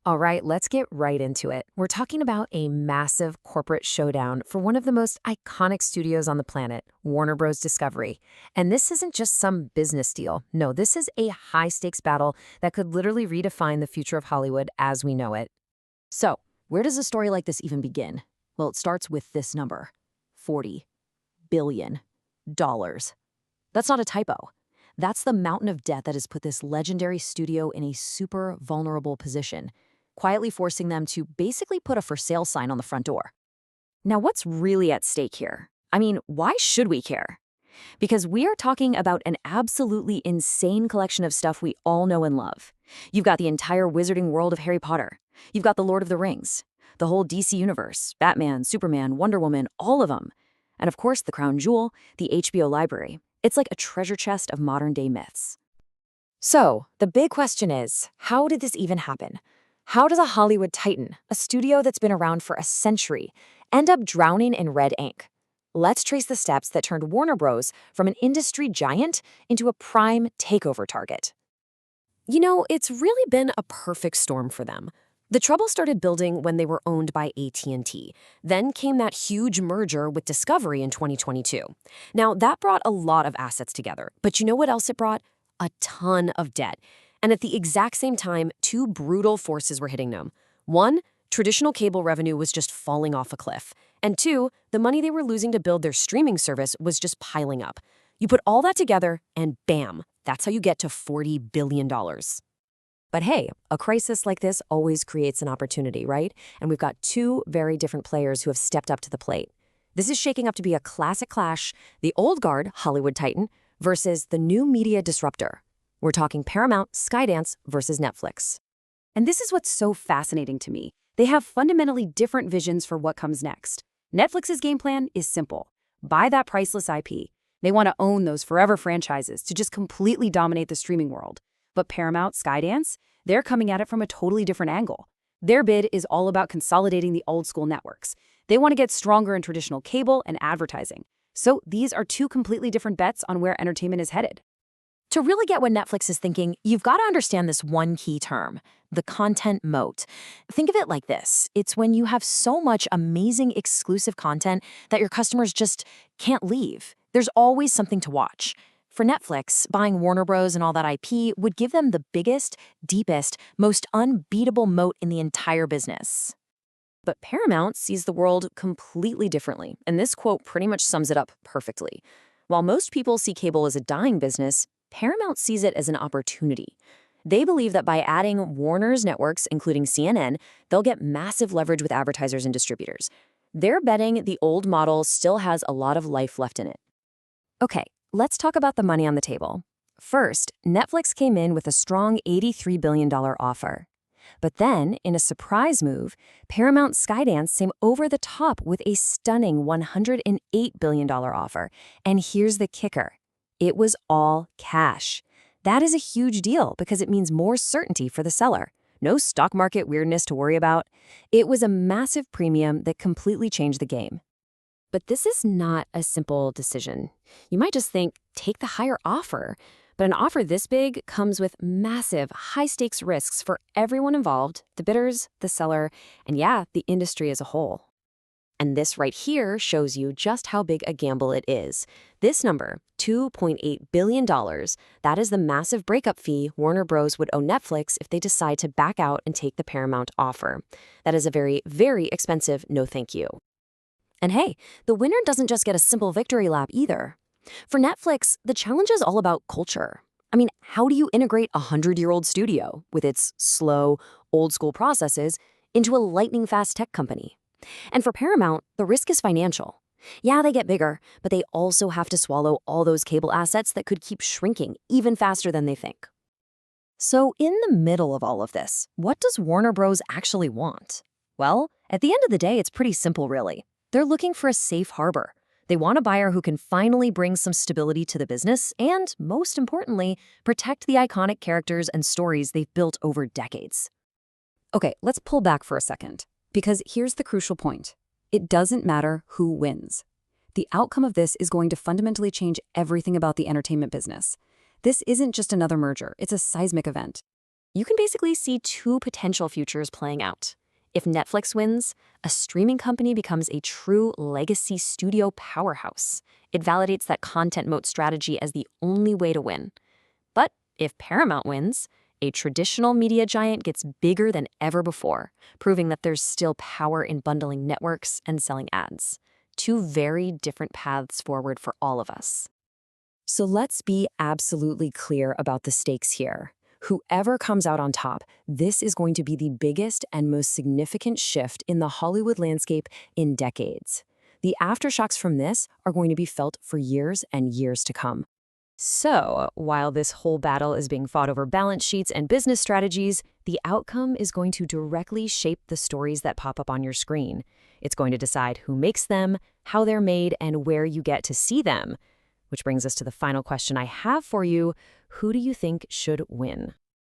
All right, let's get right into it. We're talking about a massive corporate showdown for one of the most iconic studios on the planet, Warner Bros. Discovery. And this isn't just some business deal. No, this is a high-stakes battle that could literally redefine the future of Hollywood as we know it. So, where does a story like this even begin? Well, it starts with this number, $40 billion. That's not a typo. That's the mountain of debt that has put this legendary studio in a super vulnerable position, quietly forcing them to basically put a for sale sign on the front door. Now, what's really at stake here? I mean, why should we care? Because we are talking about an absolutely insane collection of stuff we all know and love. You've got the entire wizarding world of Harry Potter. You've got the Lord of the Rings, the whole DC universe, Batman, Superman, Wonder Woman, all of them. And of course, the crown jewel, the HBO library. It's like a treasure chest of modern-day myths. So, the big question is, how did this even happen? How does a Hollywood titan, a studio that's been around for a century, end up drowning in red ink? Let's trace the steps that turned Warner Bros. From an industry giant into a prime takeover target. You know, it's really been a perfect storm for them. The trouble started building when they were owned by AT&T. Then came that huge merger with Discovery in 2022. Now, that brought a lot of assets together. But you know what else it brought? A ton of debt. And at the exact same time, two brutal forces were hitting them. One, traditional cable revenue was just falling off a cliff. And two, the money they were losing to build their streaming service was just piling up. You put all that together, and bam, that's how you get to $40 billion. But hey, a crisis like this always creates an opportunity, right? And we've got two very different players who have stepped up to the plate. This is shaking up to be a classic clash, the old guard Hollywood titan versus the new media disruptor. We're talking Paramount, Skydance versus Netflix. And this is what's so fascinating to me. They have fundamentally different visions for what comes next. Netflix's game plan is simple. Buy that priceless IP. They want to own those forever franchises to just completely dominate the streaming world. But Paramount, Skydance, they're coming at it from a totally different angle. Their bid is all about consolidating the old school networks. They want to get stronger in traditional cable and advertising. So these are two completely different bets on where entertainment is headed. To really get what Netflix is thinking, you've got to understand this one key term, the content moat. Think of it like this. It's when you have so much amazing exclusive content that your customers just can't leave. There's always something to watch. For Netflix, buying Warner Bros. And all that IP would give them the biggest, deepest, most unbeatable moat in the entire business. But Paramount sees the world completely differently, and this quote pretty much sums it up perfectly. While most people see cable as a dying business, Paramount sees it as an opportunity. They believe that by adding Warner's networks, including CNN, they'll get massive leverage with advertisers and distributors. They're betting the old model still has a lot of life left in it. Okay, let's talk about the money on the table. First, Netflix came in with a strong $83 billion offer. But then, in a surprise move, Paramount Skydance came over the top with a stunning $108 billion offer. And here's the kicker. It was all cash. That is a huge deal because it means more certainty for the seller. No stock market weirdness to worry about. It was a massive premium that completely changed the game. But this is not a simple decision. You might just think, take the higher offer. But an offer this big comes with massive, high-stakes risks for everyone involved, the bidders, the seller, and yeah, the industry as a whole. And this right here shows you just how big a gamble it is. This number, $2.8 billion, that is the massive breakup fee Warner Bros. Would owe Netflix if they decide to back out and take the Paramount offer. That is a very, very expensive no thank you. And hey, the winner doesn't just get a simple victory lap either. For Netflix, the challenge is all about culture. I mean, how do you integrate a 100-year-old studio with its slow, old-school processes into a lightning-fast tech company? And for Paramount, the risk is financial. Yeah, they get bigger, but they also have to swallow all those cable assets that could keep shrinking even faster than they think. So in the middle of all of this, what does Warner Bros. Actually want? Well, at the end of the day, it's pretty simple, really. They're looking for a safe harbor. They want a buyer who can finally bring some stability to the business and, most importantly, protect the iconic characters and stories they've built over decades. Okay, let's pull back for a second. Because here's the crucial point. It doesn't matter who wins. The outcome of this is going to fundamentally change everything about the entertainment business. This isn't just another merger, it's a seismic event. You can basically see two potential futures playing out. If Netflix wins, a streaming company becomes a true legacy studio powerhouse. It validates that content moat strategy as the only way to win. But if Paramount wins, a traditional media giant gets bigger than ever before, proving that there's still power in bundling networks and selling ads. Two very different paths forward for all of us. So let's be absolutely clear about the stakes here. Whoever comes out on top, this is going to be the biggest and most significant shift in the Hollywood landscape in decades. The aftershocks from this are going to be felt for years and years to come. So, while this whole battle is being fought over balance sheets and business strategies, the outcome is going to directly shape the stories that pop up on your screen. It's going to decide who makes them, how they're made, and where you get to see them. Which brings us to the final question I have for you. Who do you think should win?